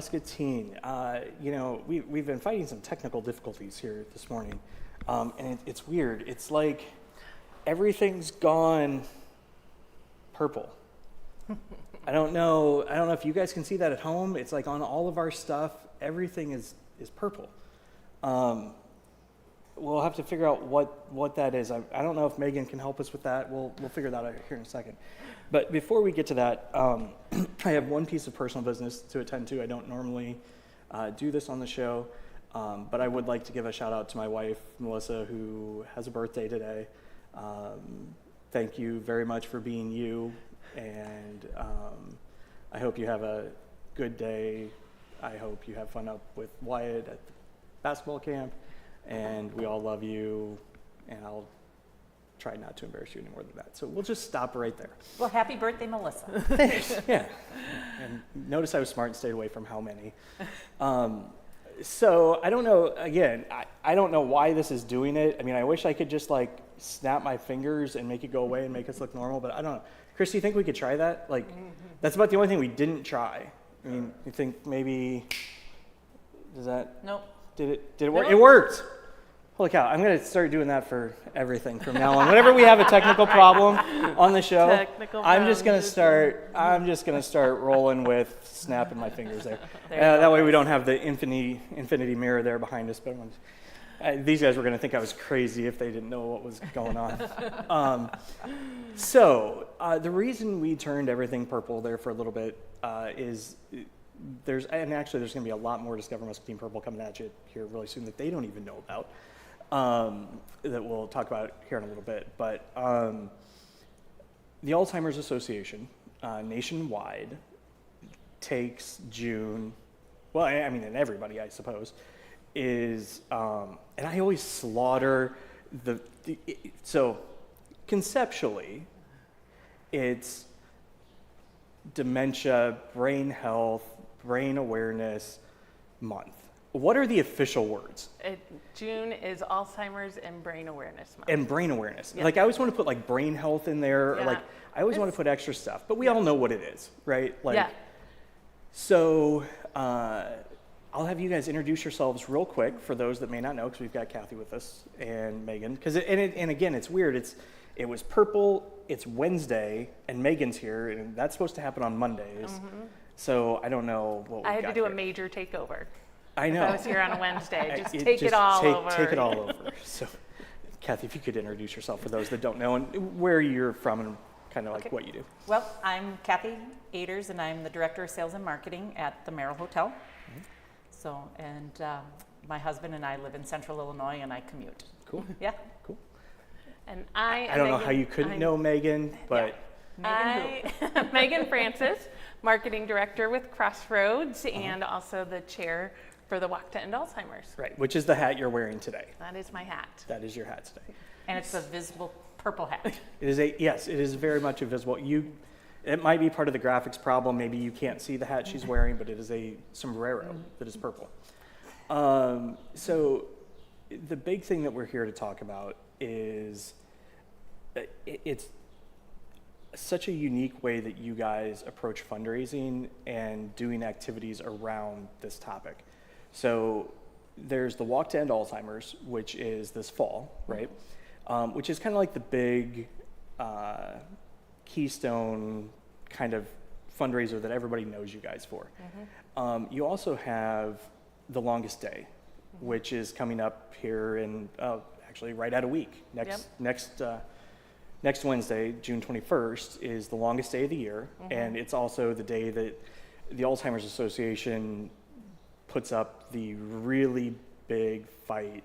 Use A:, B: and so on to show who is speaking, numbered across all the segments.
A: Muscatine. We've been fighting some technical difficulties here this morning, and it's weird. It's like everything's gone purple. I don't know if you guys can see that at home. It's like on all of our stuff, everything is purple. We'll have to figure out what that is. I don't know if Megan can help us with that. We'll figure that out here in a second. But before we get to that, I have one piece of personal business to attend to. I don't normally do this on the show, but I would like to give a shout out to my wife, Melissa, who has a birthday today. Thank you very much for being you, and I hope you have a good day. I hope you have fun up with Wyatt at the basketball camp, and we all love you, and I'll try not to embarrass you any more than that. So we'll just stop right there.
B: Well, happy birthday, Melissa.
A: Thanks. Yeah. And notice I was smart and stayed away from how many. So I don't know, again, I don't know why this is doing it. I mean, I wish I could just like snap my fingers and make it go away and make us look normal, but I don't know. Chris, do you think we could try that? Like, that's about the only thing we didn't try. I mean, you think maybe, does that?
B: Nope.
A: Did it work? It worked. Holy cow, I'm going to start doing that for everything from now on. Whenever we have a technical problem on the show, I'm just going to start rolling with snapping my fingers there. That way we don't have the infinity mirror there behind us. But these guys were going to think I was crazy if they didn't know what was going on. So the reason we turned everything purple there for a little bit is there's going to be a lot more Discover Muscatine Purple coming at you here really soon that they don't even know about. That we'll talk about here in a little bit. But the Alzheimer's Association nationwide takes June, well, I mean, and everybody, I suppose, is, and I always slaughter so conceptually, it's Dementia, Brain Health, Brain Awareness Month. What are the official words?
C: June is Alzheimer's and Brain Awareness Month.
A: And brain awareness.
C: Yep.
A: Like I always want to put like brain health in there.
C: Yeah.
A: Or like I always want to put extra stuff, but we all know what it is, right? Like,
C: yeah.
A: So I'll have you guys introduce yourselves real quick for those that may not know, because we've got Kathy with us and Megan. And again, it's weird. It was purple. It's Wednesday, and Megan's here, and that's supposed to happen on Mondays. Mm-hmm. So I don't know what
C: I had to do
A: here.
C: A major takeover.
A: I know.
C: I was here on a Wednesday. Take it all over.
A: Take it all over. So, Kathy, if you could introduce yourself for those that don't know and where you're from and kind of like what you do.
B: Well, I'm Kathy Aders, and I'm the Director of Sales and Marketing at the Merrill Hotel. Mm-hmm. So, and my husband and I live in Central Illinois, and I commute.
A: Cool.
B: Yeah.
A: Cool.
C: And
A: I don't know how you couldn't know Megan, but
C: Megan Francis, Marketing Director with Crossroads, and also the chair for the Walk to End Alzheimer's.
A: Right, which is the hat you're wearing today.
C: That is my hat.
A: That is your hat today.
B: And it's a visible purple hat.
A: Yes, it is very much visible. It might be part of the graphics problem. Maybe you can't see the hat she's wearing, but it is a sombrero that is purple. So the big thing that we're here to talk about is it's such a unique way that you guys approach fundraising and doing activities around this topic. So there's the Walk to End Alzheimer's, which is this fall, right? Which is kind of like the big keystone kind of fundraiser that everybody knows you guys for. Mm-hmm. You also have the Longest Day, which is coming up here in actually right at a week. Next Wednesday, June 21st, is the longest day of the year, and it's also the day that the Alzheimer's Association puts up the really big fight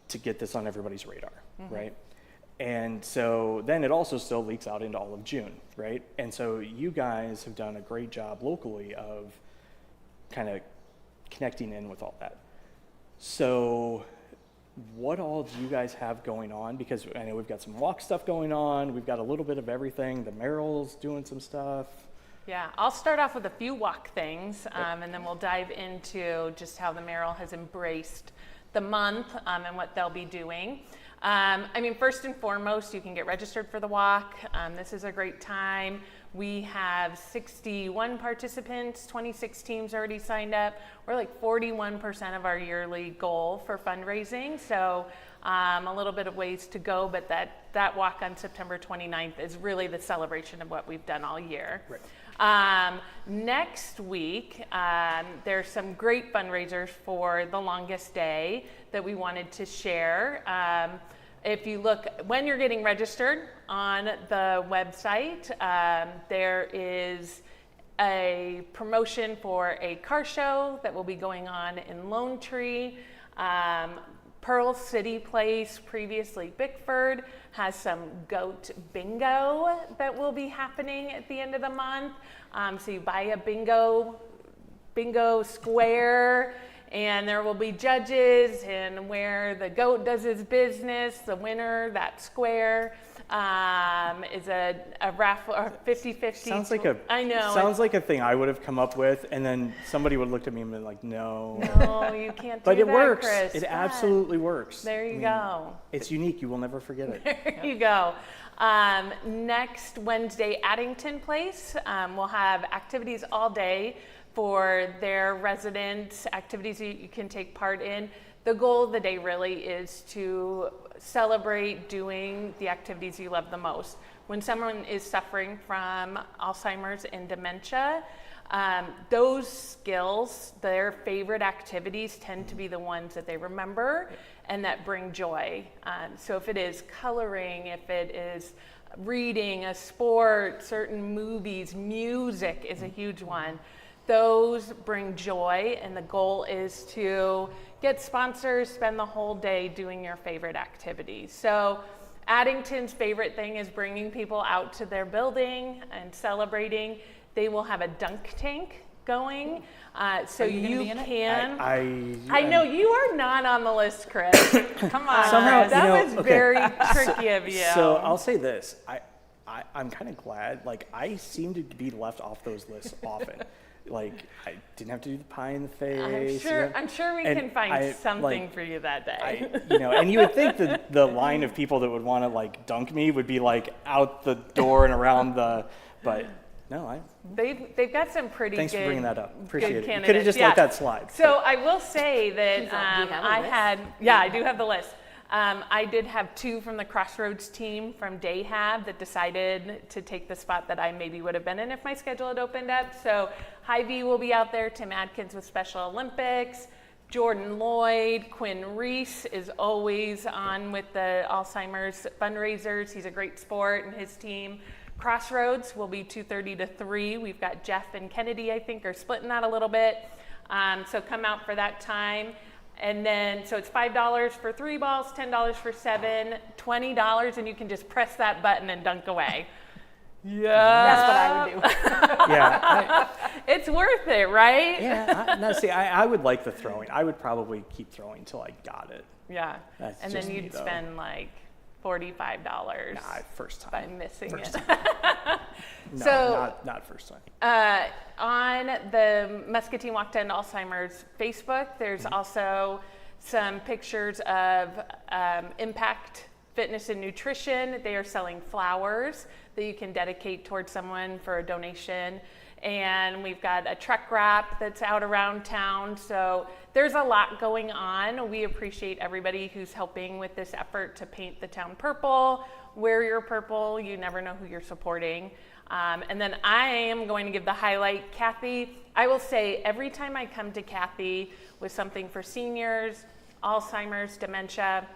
A: to get this on everybody's radar, right? And so then it also still leaks out into all of June, right? And so you guys have done a great job locally of kind of connecting in with all that. So what all do you guys have going on? Because I know we've got some walk stuff going on. We've got a little bit of everything. The Merrill's doing some stuff.
C: Yeah, I'll start off with a few walk things, and then we'll dive into just how the Merrill has embraced the month and what they'll be doing. I mean, first and foremost, you can get registered for the walk. This is a great time. We have 61 participants, 26 teams already signed up. We're like 41% of our yearly goal for fundraising. So a little bit of ways to go, but that walk on September 29th is really the celebration of what we've done all year.
A: Right.
C: Next week, there's some great fundraisers for the longest day that we wanted to share. If you look, when you're getting registered on the website, there is a promotion for a car show that will be going on in Lone Tree. Pearl City Place, previously Bickford, has some goat bingo that will be happening at the end of the month. So you buy a bingo square, and there will be judges, and where the goat does his business, the winner, that square, is a raffle, or 50-50.
A: Sounds like
C: I know.
A: Sounds like a thing I would have come up with, and then somebody would look at me and be like, no.
C: No, you can't do
A: But it
C: that,
A: works.
C: Chris.
A: It
C: But
A: absolutely works.
C: there you go.
A: It's unique. You will never forget it.
C: There you go. Next Wednesday, Addington Place, we'll have activities all day for their residents, activities you can take part in. The goal of the day really is to celebrate doing the activities you love the most. When someone is suffering from Alzheimer's and dementia, those skills, their favorite activities tend to be the ones that they remember and that bring joy. So if it is coloring, if it is reading, a sport, certain movies, music is a huge one. Those bring joy, and the goal is to get sponsors, spend the whole day doing your favorite activities. So Addington's favorite thing is bringing people out to their building and celebrating. They will have a dunk tank going, so you can.
A: I
C: know you are not on the list, Chris. Come on,
A: Somehow,
C: that was
A: okay.
C: very tricky of you.
A: So I'll say this. I'm kind of glad. Like, I seem to be left off those lists often. Like, I didn't have to do the pie in the face.
C: I'm sure we
A: And
C: can find something
A: like,
C: for you that day.
A: And you would think that the line of people that would want to like dunk me would be like out the door and around but no,
C: They've got some pretty
A: thanks
C: good.
A: for bringing that up. Appreciate it. You
C: Candidates.
A: could have just let that slide.
C: So I will say that
B: Do you have a list?
C: I do have the list. I did have two from the Crossroads team from Dayhab that decided to take the spot that I maybe would have been in if my schedule had opened up. So Hy-Vee will be out there, Tim Adkins with Special Olympics, Jordan Lloyd, Quinn Reese is always on with the Alzheimer's fundraisers. He's a great sport, and his team. Crossroads will be 2:30 to 3. We've got Jeff and Kennedy, I think, are splitting that a little bit. So come out for that time. And then, so it's $5 for 3 balls, $10 for 7, $20, and you can just press that button and dunk away. Yeah.
B: That's what I would do.
A: Yeah.
C: It's worth it, right?
A: I would like the throwing. I would probably keep throwing until I got it.
C: Yeah.
A: That's
C: And
A: just
C: then
A: me,
C: you'd
A: though.
C: spend like $45
A: Nah, first time.
C: by missing
A: First
C: it.
A: No,
C: So-
A: not first time.
C: On the Muscatine Walk to End Alzheimer's Facebook, there's also some pictures of Impact Fitness and Nutrition. They are selling flowers that you can dedicate towards someone for a donation. And we've got a truck wrap that's out around town. So there's a lot going on. We appreciate everybody who's helping with this effort to paint the town purple. Wear your purple. You never know who you're supporting. And then I am going to give the highlight. Kathy, I will say every time I come to Kathy with something for seniors, Alzheimer's, dementia,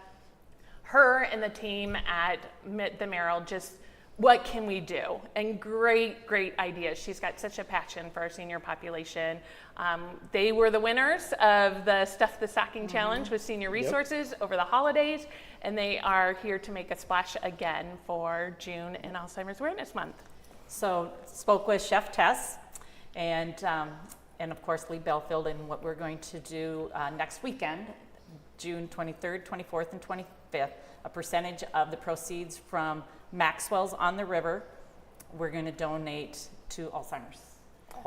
C: her and the team at the Merrill just, what can we do? And great ideas. She's got such a passion for our senior population. They were the winners of the Stuff the Stocking Challenge with Senior Resources over the holidays, and they are here to make a splash again for June and Alzheimer's Awareness Month.
B: So spoke with Chef Tess and of course Lee Belfield, and what we're going to do next weekend, June 23rd, 24th, and 25th, a percentage of the proceeds from Maxwell's on the River, we're going to donate to Alzheimer's.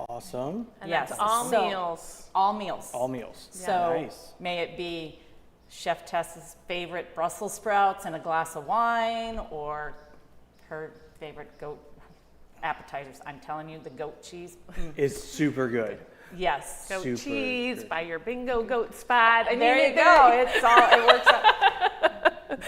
A: Awesome.
C: And
B: Yes.
C: that's all
B: So-
C: meals.
B: All meals.
A: All meals.
B: So
A: Nice.
B: may it be Chef Tess's favorite Brussels sprouts and a glass of wine, or her favorite goat appetizers. I'm telling you, the goat cheese,
A: It's super good.
B: yes.
C: Goat
A: Super
C: cheese
A: good.
C: by your bingo goat spot. I mean,
B: There you go. It works out.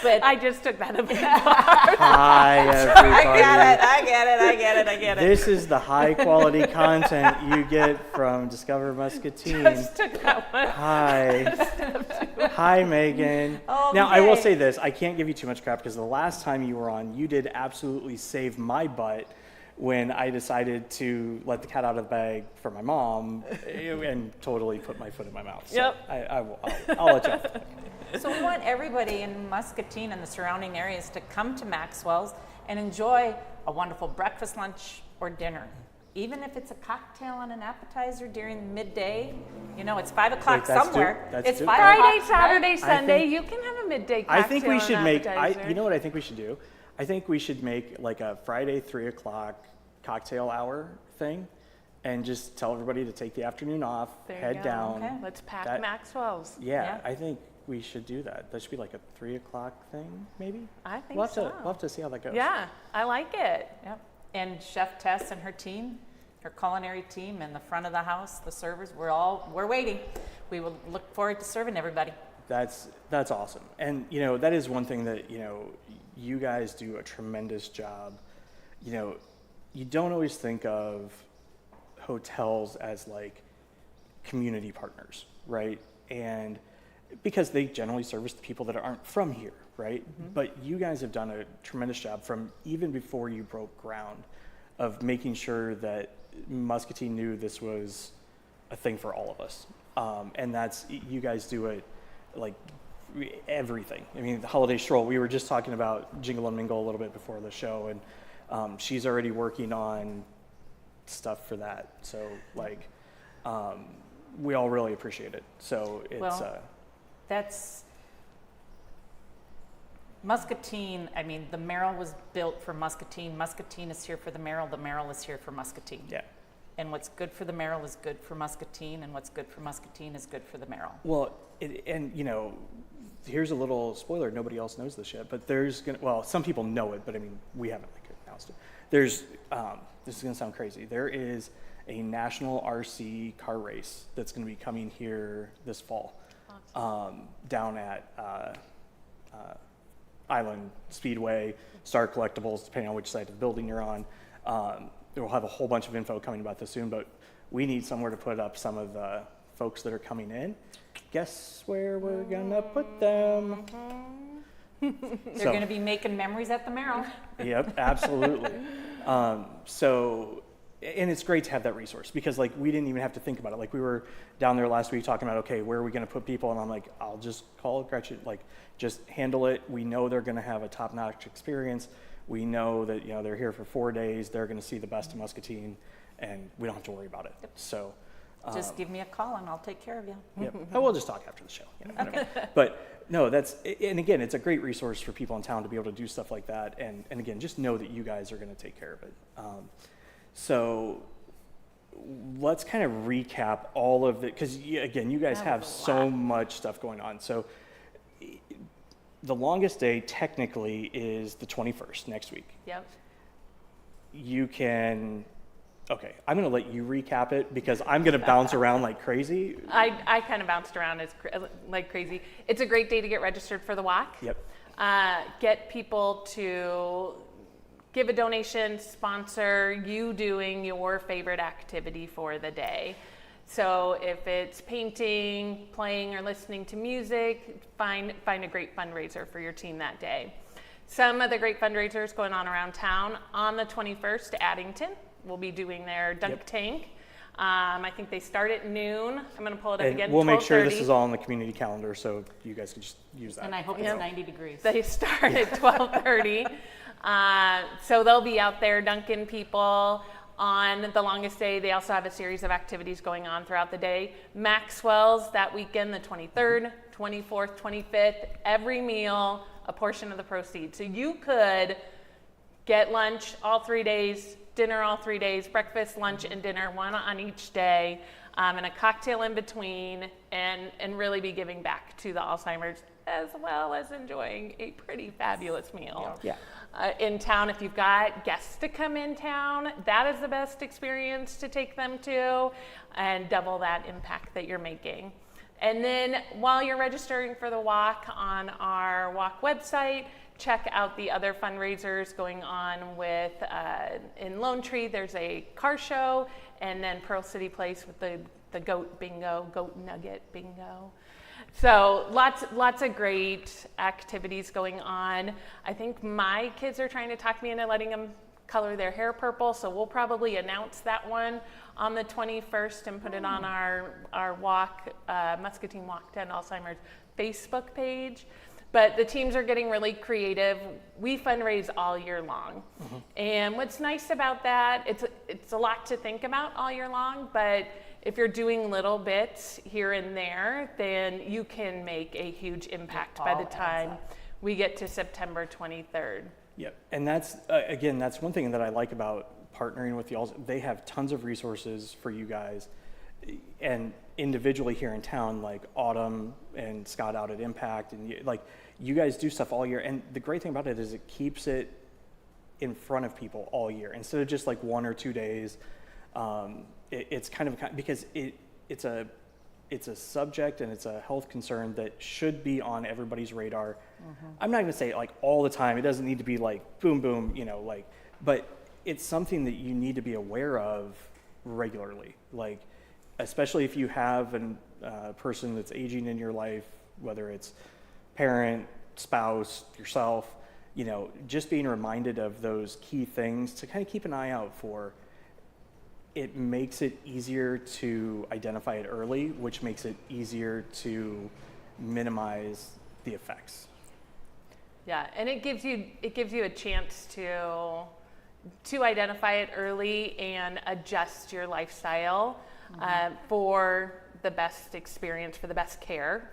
B: But
C: I just took that a bit.
A: Hi, everybody.
B: I get it.
A: This is the high quality content you get from Discover Muscatine.
C: Just took that one.
A: Hi. Hi, Megan. Now, I will
B: Okay.
A: say this. I can't give you too much crap because the last time you were on, you did absolutely save my butt when I decided to let the cat out of the bag for my mom and totally put my foot in my mouth. So
C: Yep.
A: I'll let you off the hook.
B: So we want everybody in Muscatine and the surrounding areas to come to Maxwell's and enjoy a wonderful breakfast, lunch, or dinner. Even if it's a cocktail and an appetizer during midday, you know, it's 5 o'clock
A: Wait, that's
B: somewhere.
A: that's
B: It's
A: due.
B: 5
C: Friday,
B: o'clock,
C: Saturday,
B: right?
C: Sunday,
A: think-
C: you can have a midday
A: I
C: cocktail
A: think we should
C: and
A: make,
C: appetizer.
A: you know what I think we should do? I think we should make like a Friday 3 o'clock cocktail hour thing and just tell everybody to take the afternoon off,
C: There you
A: head
C: go.
A: down.
B: Okay.
C: Let's pack
A: That-
C: Maxwell's.
A: Yeah,
B: Yeah.
A: I think we should do that. That should be like a 3 o'clock thing, maybe?
C: I think
A: We'll have,
C: so.
A: we'll have to see how that goes.
C: Yeah, I like it.
B: Yep. And Chef Tess and her team, her culinary team, and the front of the house, the servers, we're waiting. We will look forward to serving everybody.
A: That's awesome. And, you know, that is one thing that, you know, you guys do a tremendous job. You know, you don't always think of hotels as like community partners, right? And because they generally service the people that aren't from here, right? But you guys have done a tremendous job from even before you broke ground of making sure that Muscatine knew this was a thing for all of us. And that's, you guys do it like everything. I mean, the holiday stroll, we were just talking about Jingle and Mingle a little bit before the show, and she's already working on stuff for that. So like, we all really appreciate it. So it's,
B: Well, That's Muscatine. I mean, the Merrill was built for Muscatine. Muscatine is here for the Merrill. The Merrill is here for Muscatine.
A: yeah.
B: And what's good for the Merrill is good for Muscatine, and what's good for Muscatine is good for the Merrill.
A: Well, and you know, here's a little spoiler. Nobody else knows this yet, but there's gonna. Well, some people know it, but I mean, we haven't like announced it. There's. This is gonna sound crazy. There is a national RC car race that's gonna be coming here this fall, down at Island Speedway, Star Collectibles, depending on which side of the building you're on. We'll have a whole bunch of info coming about this soon, but we need somewhere to put up some of the folks that are coming in. Guess where we're gonna put them?
B: They're going to be making memories at the Merrill.
A: Yep, absolutely. So, and it's great to have that resource because like we didn't even have to think about it. Like we were down there last week talking about, okay, where are we going to put people? And I'm like, I'll just call Gretchen, like just handle it. We know they're going to have a top-notch experience. We know that, you know, they're here for 4 days. They're going to see the best of Muscatine and we don't have to worry about it.
B: Yep.
A: So,
B: Just give me a call and I'll take care of you.
A: yep. Oh, we'll just talk after the show. You know, whatever. But no, that's, and again, it's a great resource for people in town to be able to do stuff like that. And again, just know that you guys are going to take care of it. So let's kind of recap all of it, because again, you guys
B: That
A: have
B: was a
A: so
B: lot.
A: much stuff going on. So the longest day technically is the 21st, next week.
C: Yep.
A: You can, okay, I'm going to let you recap it because I'm going to bounce around like crazy.
C: I kind of bounced around like crazy. It's a great day to get registered for the walk.
A: Yep.
C: Get people to give a donation, sponsor you doing your favorite activity for the day. So if it's painting, playing, or listening to music, find a great fundraiser for your team that day. Some of the great fundraisers going on around town. On the 21st, Addington will be doing their dunk
A: Yep.
C: tank. I think they start at noon. I'm going to pull it up
A: And
C: again.
A: we'll make sure this
C: 12:30.
A: is all on the community calendar so you guys can just use that.
B: And I hope
C: Yep.
B: it's 90 degrees.
C: They start at 12:30. So they'll be out there dunking people on the longest day. They also have a series of activities going on throughout the day. Maxwell's that weekend, the 23rd, 24th, 25th, every meal, a portion of the proceeds. So you could get lunch all 3 days, dinner all 3 days, breakfast, lunch, and dinner, one on each day, and a cocktail in between, and really be giving back to the Alzheimer's as well as enjoying a pretty fabulous meal.
A: Yeah.
C: In town, if you've got guests to come in town, that is the best experience to take them to, and double that impact that you're making. And then while you're registering for the walk on our walk website, check out the other fundraisers going on with, in Lone Tree, there's a car show, and then Pearl City Place with the goat bingo, goat nugget bingo. So lots of great activities going on. I think my kids are trying to talk me into letting them color their hair purple, so we'll probably announce that one on the 21st and put it on our walk, Muscatine Walk to End Alzheimer's Facebook page. But the teams are getting really creative. We fundraise all year long. And what's nice about that, it's a lot to think about all year long, but if you're doing little bits here and there, then you can make a huge impact by the time we get to September 23rd.
A: Yep, and that's, again, that's one thing that I like about partnering with the ALZ. They have tons of resources for you guys, and individually here in town, like Autumn and Scott out at Impact, and like you guys do stuff all year. And the great thing about it is it keeps it in front of people all year instead of just like 1 or 2 days. It's kind of because it's a subject and it's a health concern that should be on everybody's radar. I'm not going to say like all the time. It doesn't need to be like boom, boom, like, but it's something that you need to be aware of regularly. Like, especially if you have a person that's aging in your life, whether it's parent, spouse, yourself, just being reminded of those key things to kind of keep an eye out for. It makes it easier to identify it early, which makes it easier to minimize the effects.
C: Yeah, and it gives you a chance to identify it early and adjust your lifestyle for the best experience, for the best care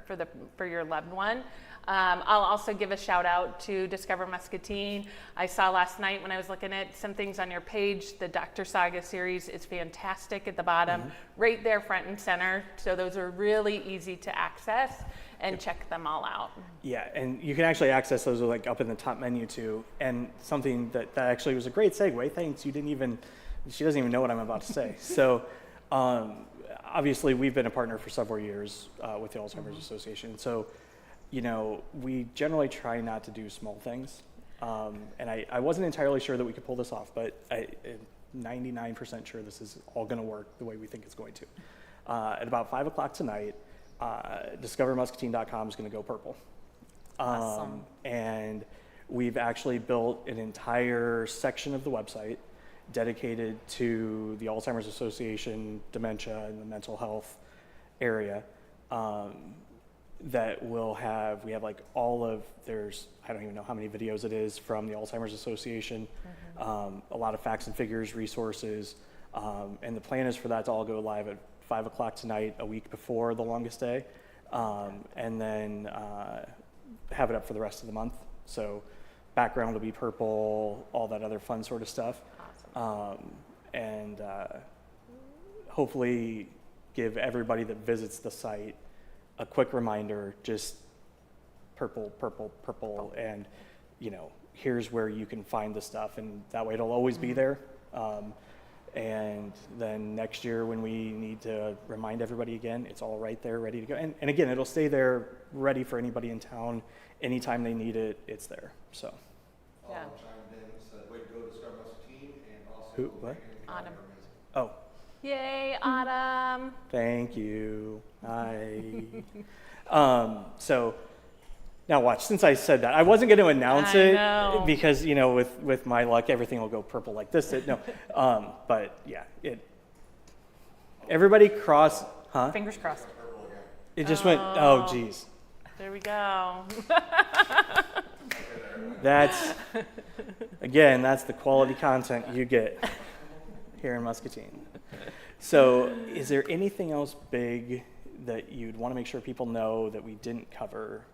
C: for your loved one. I'll also give a shout out to Discover Muscatine. I saw last night when I was looking at some things on your page, the Dr. Saga series is fantastic at the bottom, right there front and center. So those are really easy to access and check them all out.
A: Yeah, and you can actually access those like up in the top menu too. And something that actually was a great segue. Thanks. She doesn't even know what I'm about to say. So obviously we've been a partner for several years with the Alzheimer's Association. So we generally try not to do small things. And I wasn't entirely sure that we could pull this off, but I'm 99% sure this is all going to work the way we think it's going to. At about 5 o'clock tonight, discovermuscatine.com is going to go purple.
B: Awesome.
A: And we've actually built an entire section of the website dedicated to the Alzheimer's Association, dementia, and the mental health area. That we have like I don't even know how many videos it is from the Alzheimer's Association, a lot of facts and figures, resources, and the plan is for that to all go live at 5 o'clock tonight, a week before the longest day, and then have it up for the rest of the month. So background will be purple, all that other fun sort of stuff. Awesome. And hopefully give everybody that visits the site a quick reminder, just purple, and here's where you can find the stuff, and that way it'll always be there. And then next year when we need to remind everybody again, it's all right there, ready to go. And again, it'll stay there ready for anybody in town. Anytime they need it, it's there. So.
C: Yeah.
D: Chimed in, said, way to go, Discover Muscatine, and also
A: Who? What?
C: Autumn.
A: Oh.
C: Yay, Autumn.
A: Thank you. Hi. So now watch, since I said that, I wasn't going to announce it because, with my luck, everything will go purple like this. But yeah, everybody cross, huh?
B: Fingers crossed.
A: It just went, oh geez.
C: There we go.
A: That's the quality content you get here in Muscatine. So is there anything else big that you'd want to make sure people know that we didn't cover?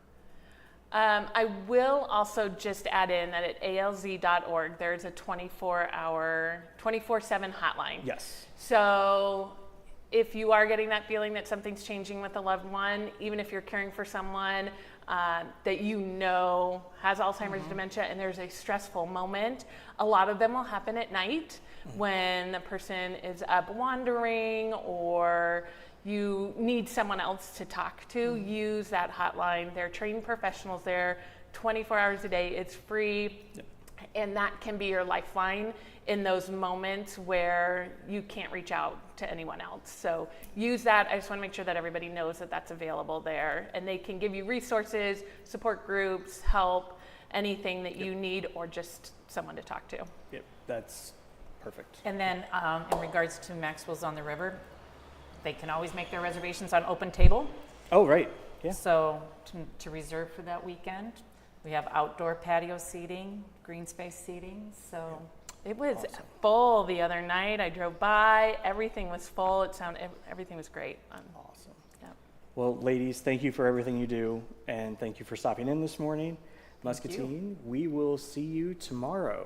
C: I will also just add in that at alz.org, there's a 24/7 hotline.
A: Yes.
C: So if you are getting that feeling that something's changing with a loved one, even if you're caring for someone that you know has Alzheimer's dementia and there's a stressful moment, a lot of them will happen at night when the person is up wandering or you need someone else to talk to. Use that hotline. They're trained professionals there 24 hours a day. It's free.
A: Yep.
C: And that can be your lifeline in those moments where you can't reach out to anyone else. So use that. I just want to make sure that everybody knows that that's available there. And they can give you resources, support groups, help, anything that you need, or just someone to talk to.
A: Yep, that's perfect.
B: And then in regards to Maxwell's on the River, they can always make their reservations on Open Table.
A: Oh, right, yeah.
B: So to reserve for that weekend, we have outdoor patio seating, green space seating, so.
C: It was
A: Awesome.
C: full the other night. I drove by, everything was full. Everything was great.
A: Awesome.
C: Yeah.
A: Well, ladies, thank you for everything you do, and thank you for stopping in this morning.
B: Thank you.
A: Muscatine, we will see you tomorrow.